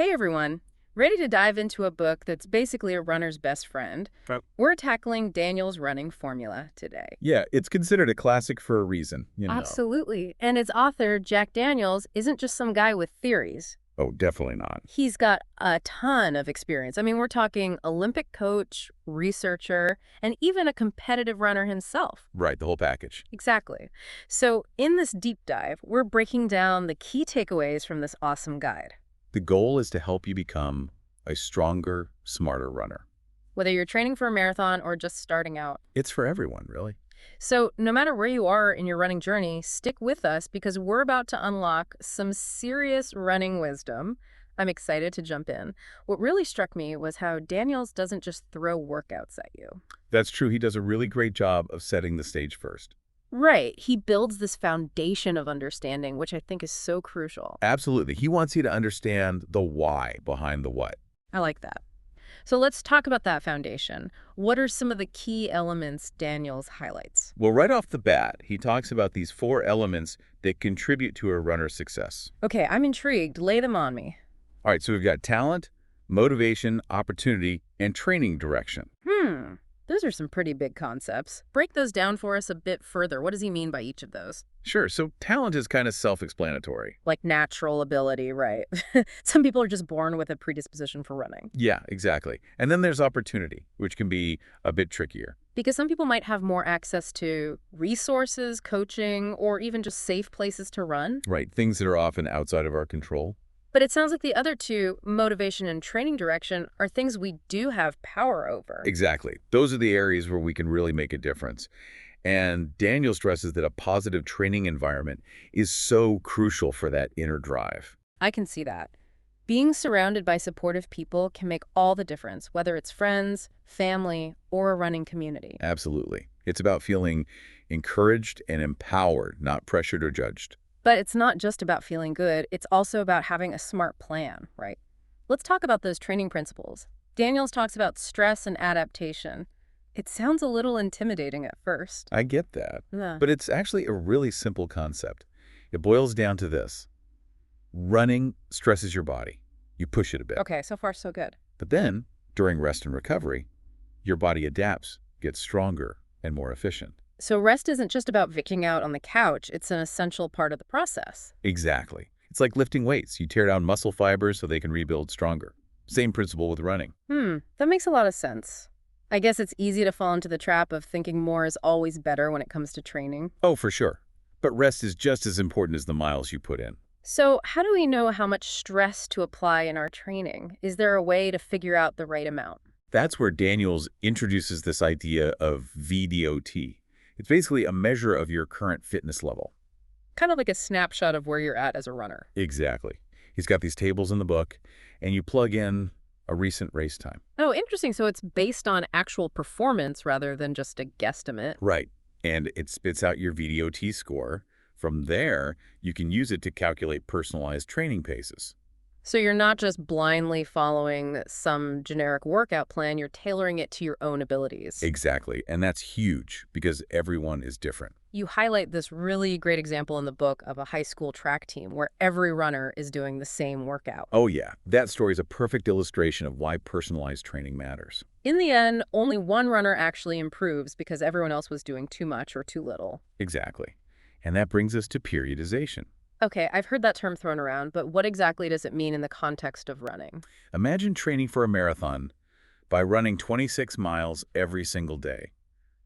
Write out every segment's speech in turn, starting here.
Hey everyone, ready to dive into a book that's basically a runner's best friend? Yep. We're tackling Daniel's running formula today. Yeah, it's considered a classic for a reason. Absolutely. And its author, Jack Daniels, isn't just some guy with theories. Oh, definitely not. He's got a ton of experience. I mean, we're talking Olympic coach, researcher, and even a competitive runner himself. Right, the whole package. Exactly. So in this deep dive, we're breaking down the key takeaways from this awesome guide. The goal is to help you become a stronger, smarter runner. Whether you're training for a marathon or just starting out. It's for everyone, really. So no matter where you are in your running journey, stick with us because we're about to unlock some serious running wisdom. I'm excited to jump in. What really struck me was how Daniels doesn't just throw workouts at you. That's true. He does a really great job of setting the stage first. Right. He builds this foundation of understanding, which I think is so crucial. Absolutely. He wants you to understand the why behind the what. I like that. So let's talk about that foundation. What are some of the key elements Daniels highlights? Well, right off the bat, he talks about these 4 elements that contribute to a runner's success. Okay, I'm intrigued. Lay them on me. All right, so we've got talent, motivation, opportunity, and training direction. Those are some pretty big concepts. Break those down for us a bit further. What does he mean by each of those? Sure, so talent is kind of self-explanatory. Like natural ability, right? Some people are just born with a predisposition for running. Yeah, exactly. And then there's opportunity, which can be a bit trickier. Because some people might have more access to resources, coaching, or even just safe places to run. Right, things that are often outside of our control. But it sounds like the other two, motivation and training direction, are things we do have power over. Exactly. Those are the areas where we can really make a difference. And Daniel stresses that a positive training environment is so crucial for that inner drive. I can see that. Being surrounded by supportive people can make all the difference, whether it's friends, family, or a running community. Absolutely. It's about feeling encouraged and empowered, not pressured or judged. But it's not just about feeling good, it's also about having a smart plan, right? Let's talk about those training principles. Daniels talks about stress and adaptation. It sounds a little intimidating at first. I get that. Yeah. But it's actually a really simple concept. It boils down to this. Running stresses your body. You push it a bit. Okay, so far so good. But then, during rest and recovery, your body adapts, gets stronger, and more efficient. So rest isn't just about vicking out on the couch, it's an essential part of the process. Exactly. It's like lifting weights. You tear down muscle fibers so they can rebuild stronger. Same principle with running. That makes a lot of sense. I guess it's easy to fall into the trap of thinking more is always better when it comes to training. Oh, for sure. But rest is just as important as the miles you put in. So how do we know how much stress to apply in our training? Is there a way to figure out the right amount? That's where Daniels introduces this idea of VDOT. It's basically a measure of your current fitness level. Kind of like a snapshot of where you're at as a runner. Exactly. He's got these tables in the book, and you plug in a recent race time. Oh, interesting. So it's based on actual performance rather than just a guesstimate. Right. And it spits out your VDOT score. From there, you can use it to calculate personalized training paces. So you're not just blindly following some generic workout plan, you're tailoring it to your own abilities. Exactly. And that's huge because everyone is different. You highlight this really great example in the book of a high school track team where every runner is doing the same workout. Oh, yeah. That story is a perfect illustration of why personalized training matters. In the end, only one runner actually improves because everyone else was doing too much or too little. Exactly. And that brings us to periodization. Okay, I've heard that term thrown around, but what exactly does it mean in the context of running? Imagine training for a marathon by running 26 miles every single day.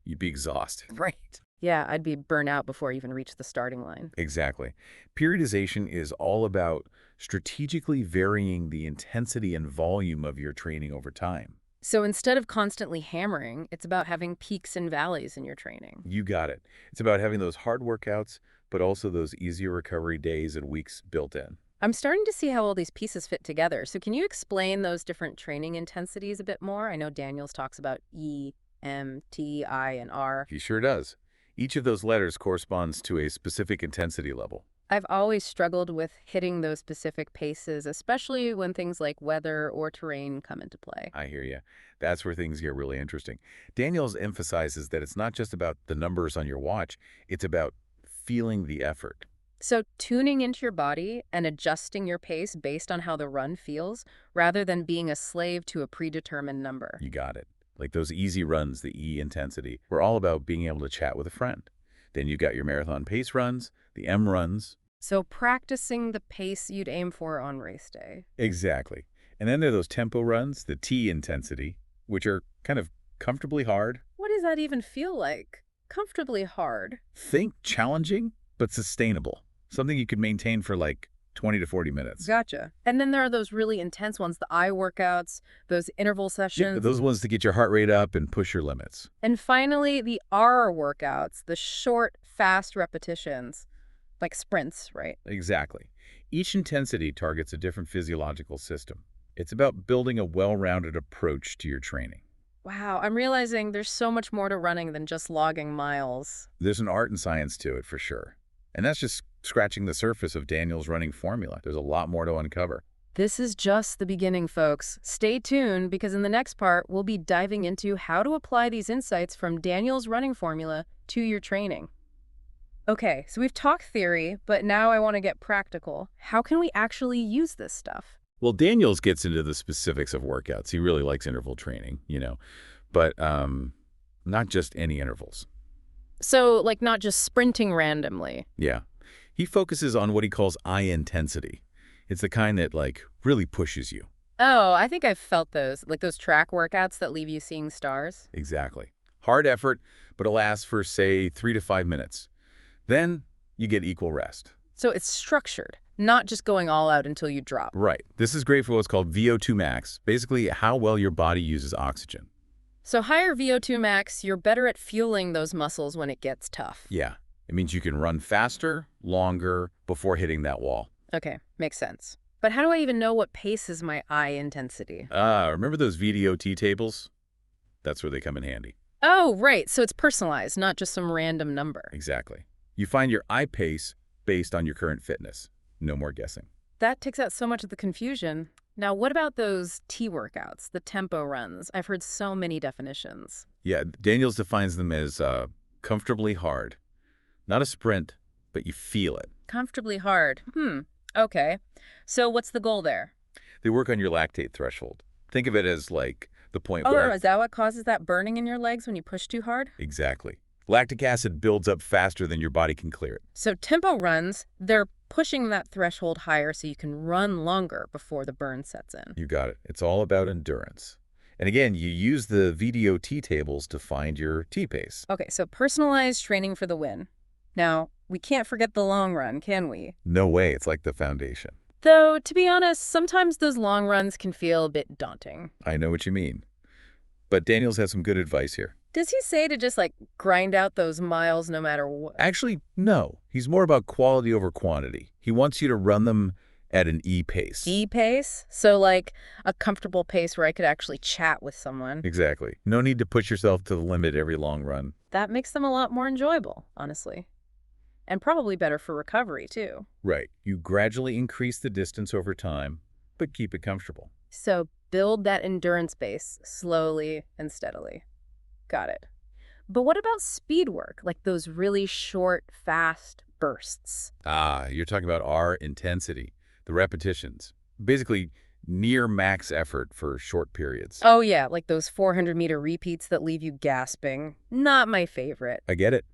You'd be exhausted. Right. Yeah, I'd be burnt out before I even reached the starting line. Exactly. Periodization is all about strategically varying the intensity and volume of your training over time. So instead of constantly hammering, it's about having peaks and valleys in your training. You got it. It's about having those hard workouts, but also those easier recovery days and weeks built in. I'm starting to see how all these pieces fit together. So can you explain those different training intensities a bit more? I know Daniels talks about E, M, T, I, and R. He sure does. Each of those letters corresponds to a specific intensity level. I've always struggled with hitting those specific paces, especially when things like weather or terrain come into play. I hear you. That's where things get really interesting. Daniels emphasizes that it's not just about the numbers on your watch, it's about feeling the effort. So tuning into your body and adjusting your pace based on how the run feels, rather than being a slave to a predetermined number. You got it. Like those easy runs, the E intensity, were all about being able to chat with a friend. Then you got your marathon pace runs, the M runs. So practicing the pace you'd aim for on race day. Exactly. And then there are those tempo runs, the T intensity, which are kind of comfortably hard. What does that even feel like? Comfortably hard. Think challenging, but sustainable. Something you could maintain for like 20 to 40 minutes. Gotcha. And then there are those really intense ones, the eye workouts, those interval Yeah, sessions. those ones to get your heart rate up and push your limits. And finally, the R workouts, the short, fast repetitions, like sprints, right? Exactly. Each intensity targets a different physiological system. It's about building a well-rounded approach to your training. Wow, I'm realizing there's so much more to running than just logging miles. There's an art and science to it for sure. And that's just scratching the surface of Daniel's running formula. There's a lot more to uncover. This is just the beginning, folks. Stay tuned, because in the next part, we'll be diving into how to apply these insights from Daniel's running formula to your training. Okay, so we've talked theory, but now I want to get practical. How can we actually use this stuff? Well, Daniels gets into the specifics of workouts. He really likes interval training, but not just any intervals. So, like, not just sprinting randomly. Yeah. He focuses on what he calls eye intensity. It's the kind that, really pushes you. Oh, I think I've felt those, like those track workouts that leave you seeing stars. Exactly. Hard effort, but it lasts for, say, 3 to 5 minutes. Then you get equal rest. So it's structured, not just going all out until you drop. Right. This is great for what's called VO2 max, basically how well your body uses oxygen. So higher VO2 max, you're better at fueling those muscles when it gets tough. Yeah. It means you can run faster, longer, before hitting that wall. Okay, makes sense. But how do I even know what pace is my eye intensity? Remember those VDOT tables? That's where they come in handy. Oh, right. So it's personalized, not just some random number. Exactly. You find your eye pace based on your current fitness. No more guessing. That takes out so much of the confusion. Now, what about those T workouts, the tempo runs? I've heard so many definitions. Yeah, Daniels defines them as comfortably hard. Not a sprint, but you feel it. Comfortably hard. Okay. So what's the goal there? They work on your lactate threshold. Think of it as like the point Oh, where... is that what causes that burning in your legs when you push too hard? Exactly. Lactic acid builds up faster than your body can clear it. So tempo runs, they're pushing that threshold higher so you can run longer before the burn sets in. You got it. It's all about endurance. And again, you use the VDOT tables to find your T-pace. Okay, so personalized training for the win. Now, we can't forget the long run, can we? No way. It's like the foundation. Though, to be honest, sometimes those long runs can feel a bit daunting. I know what you mean. But Daniels has some good advice here. Does he say to just, grind out those miles no matter what? Actually, no. He's more about quality over quantity. He wants you to run them at an E-pace. E-pace? So, a comfortable pace where I could actually chat with someone. Exactly. No need to push yourself to the limit every long run. That makes them a lot more enjoyable, honestly. And probably better for recovery, too. Right. You gradually increase the distance over time, but keep it comfortable. So build that endurance base slowly and steadily. Got it. But what about speed work, like those really short, fast bursts? You're talking about R intensity, the repetitions. Basically, near max effort for short periods. Oh, yeah, like those 400-meter repeats that leave you gasping. Not my favorite. I get it.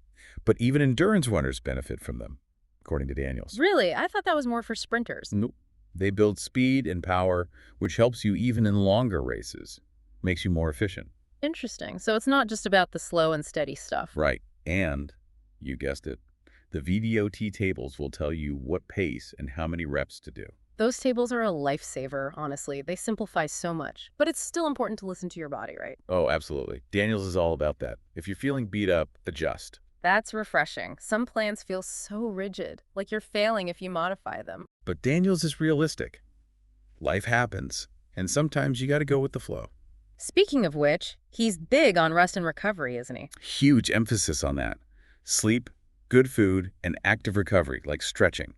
But even endurance runners benefit from them, according to Daniels. Really? I thought that was more for sprinters. Nope. They build speed and power, which helps you even in longer races. Makes you more efficient. Interesting. So it's not just about the slow and steady stuff. Right. And, you guessed it, the VDOT tables will tell you what pace and how many reps to do. Those tables are a lifesaver, honestly. They simplify so much. But it's still important to listen to your body, right? Oh, absolutely. Daniels is all about that. If you're feeling beat up, adjust. That's refreshing. Some plans feel so rigid, like you're failing if you modify them. But Daniels is realistic. Life happens, and sometimes you got to go with the flow. Speaking of which, he's big on rest and recovery, isn't he? Huge emphasis on that. Sleep, good food, and active recovery, like stretching.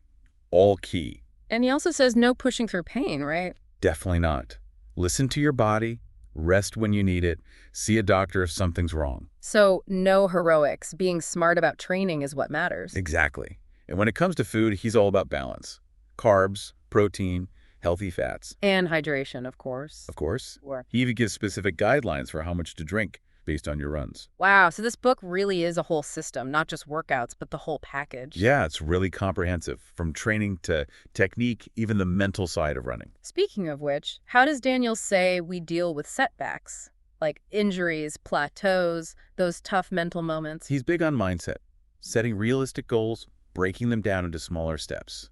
All key. And he also says no pushing through pain, right? Definitely not. Listen to your body, rest when you need it, see a doctor if something's wrong. So no heroics. Being smart about training is what matters. Exactly. And when it comes to food, he's all about balance. Carbs, protein, healthy fats. And hydration, of course. Of course. Sure. He even gives specific guidelines for how much to drink based on your runs. Wow, so this book really is a whole system, not just workouts, but the whole package. Yeah, it's really comprehensive, from training to technique, even the mental side of running. Speaking of which, how does Daniel say we deal with setbacks? Like injuries, plateaus, those tough mental moments? He's big on mindset, setting realistic goals, breaking them down into smaller steps.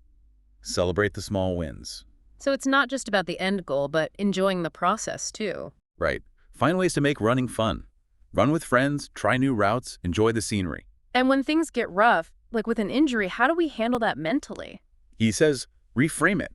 Celebrate the small wins. So it's not just about the end goal, but enjoying the process too. Right. Find ways to make running fun. Run with friends, try new routes, enjoy the scenery. And when things get rough, like with an injury, how do we handle that mentally? He says, reframe it.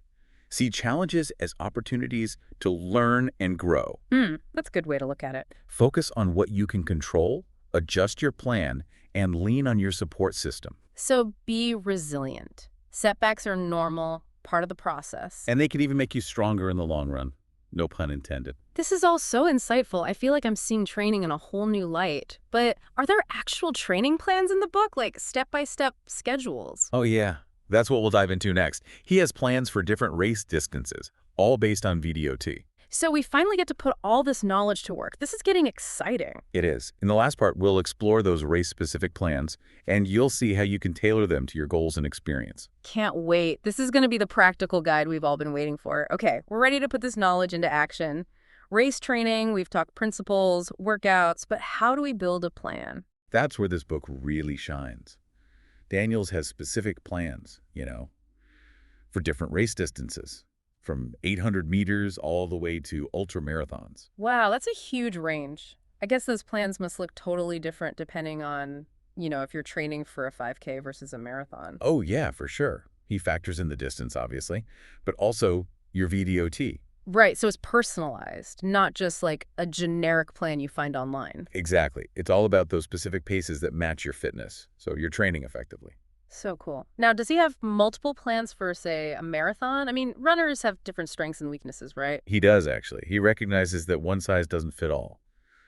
See challenges as opportunities to learn and grow. That's a good way to look at it. Focus on what you can control, adjust your plan, and lean on your support system. So be resilient. Setbacks are normal, part of the process. And they can even make you stronger in the long run. No pun intended. This is all so insightful. I feel like I'm seeing training in a whole new light. But are there actual training plans in the book, like step-by-step schedules? Oh yeah, that's what we'll dive into next. He has plans for different race distances, all based on VDOT. So we finally get to put all this knowledge to work. This is getting exciting. It is. In the last part, we'll explore those race-specific plans, and you'll see how you can tailor them to your goals and experience. Can't wait. This is going to be the practical guide we've all been waiting for. Okay, we're ready to put this knowledge into action. Race training, we've talked principles, workouts, but how do we build a plan? That's where this book really shines. Daniels has specific plans, for different race distances, from 800 meters all the way to ultra marathons. Wow, that's a huge range. I guess those plans must look totally different depending on, if you're training for a 5K versus a marathon. Oh yeah, for sure. He factors in the distance, obviously, but also your VDOT. Right, so it's personalized, not just like a generic plan you find online. Exactly. It's all about those specific paces that match your fitness, so you're training effectively. So cool. Now, does he have multiple plans for, say, a marathon? I mean, runners have different strengths and weaknesses, right? He does, actually. He recognizes that one size doesn't fit all.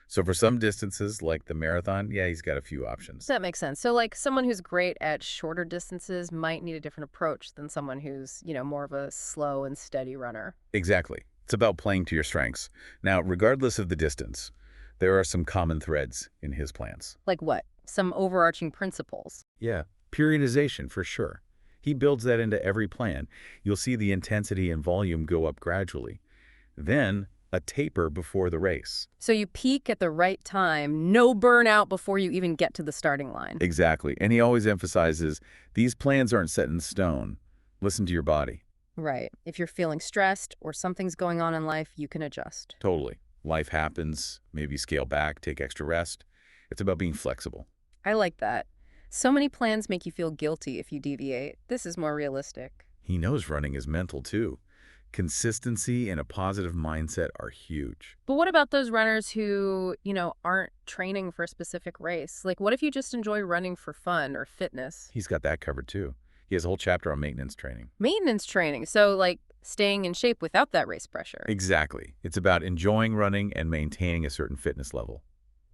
So for some distances, like the marathon, yeah, he's got a few options. That makes sense. So, like, someone who's great at shorter distances might need a different approach than someone who's, more of a slow and steady runner. Exactly. It's about playing to your strengths. Now, regardless of the distance, there are some common threads in his plans. Like what? Some overarching principles. Yeah. Periodization, for sure. He builds that into every plan. You'll see the intensity and volume go up gradually. Then, a taper before the race. So you peak at the right time, no burnout before you even get to the starting line. Exactly. And he always emphasizes, these plans aren't set in stone. Listen to your body. Right. If you're feeling stressed or something's going on in life, you can adjust. Totally. Life happens. Maybe scale back, take extra rest. It's about being flexible. I like that. So many plans make you feel guilty if you deviate. This is more realistic. He knows running is mental, too. Consistency and a positive mindset are huge. But what about those runners who, aren't training for a specific race? Like, what if you just enjoy running for fun or fitness? He's got that covered, too. He has a whole chapter on maintenance training. Maintenance training. So, like, staying in shape without that race pressure. Exactly. It's about enjoying running and maintaining a certain fitness level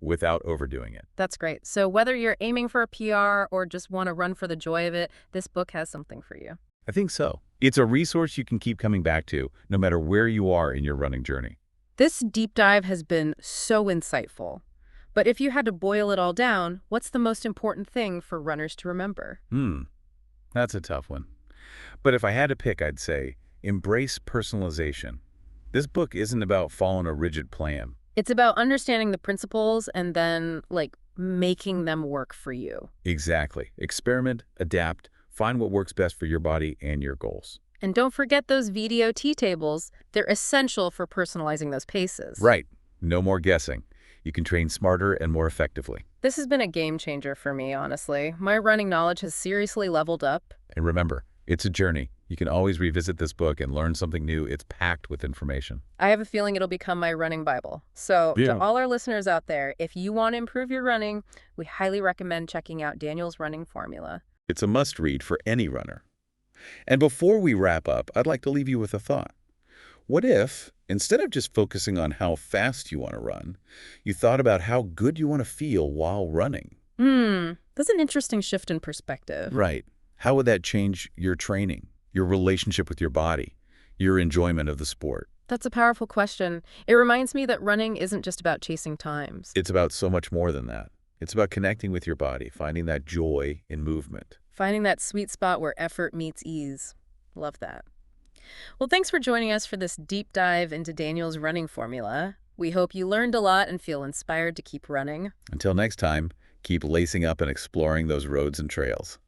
without overdoing it. That's great. So whether you're aiming for a PR or just want to run for the joy of it, this book has something for you. I think so. It's a resource you can keep coming back to no matter where you are in your running journey. This deep dive has been so insightful. But if you had to boil it all down, what's the most important thing for runners to remember? That's a tough one. But if I had to pick, I'd say embrace personalization. This book isn't about following a rigid plan. It's about understanding the principles and then, making them work for you. Exactly. Experiment, adapt, find what works best for your body and your goals. And don't forget those VDOT tables. They're essential for personalizing those paces. Right. No more guessing. You can train smarter and more effectively. This has been a game changer for me, honestly. My running knowledge has seriously leveled up. And remember, it's a journey. You can always revisit this book and learn something new. It's packed with information. I have a feeling it'll become my running Bible. So to all our listeners out there, if you want to improve your running, we highly recommend checking out Daniel's Running Formula. It's a must-read for any runner. And before we wrap up, I'd like to leave you with a thought. What if, instead of just focusing on how fast you want to run, you thought about how good you want to feel while running? That's an interesting shift in perspective. Right. How would that change your training, your relationship with your body, your enjoyment of the sport? That's a powerful question. It reminds me that running isn't just about chasing times. It's about so much more than that. It's about connecting with your body, finding that joy in movement. Finding that sweet spot where effort meets ease. Love that. Well, thanks for joining us for this deep dive into Daniel's running formula. We hope you learned a lot and feel inspired to keep running. Until next time, keep lacing up and exploring those roads and trails.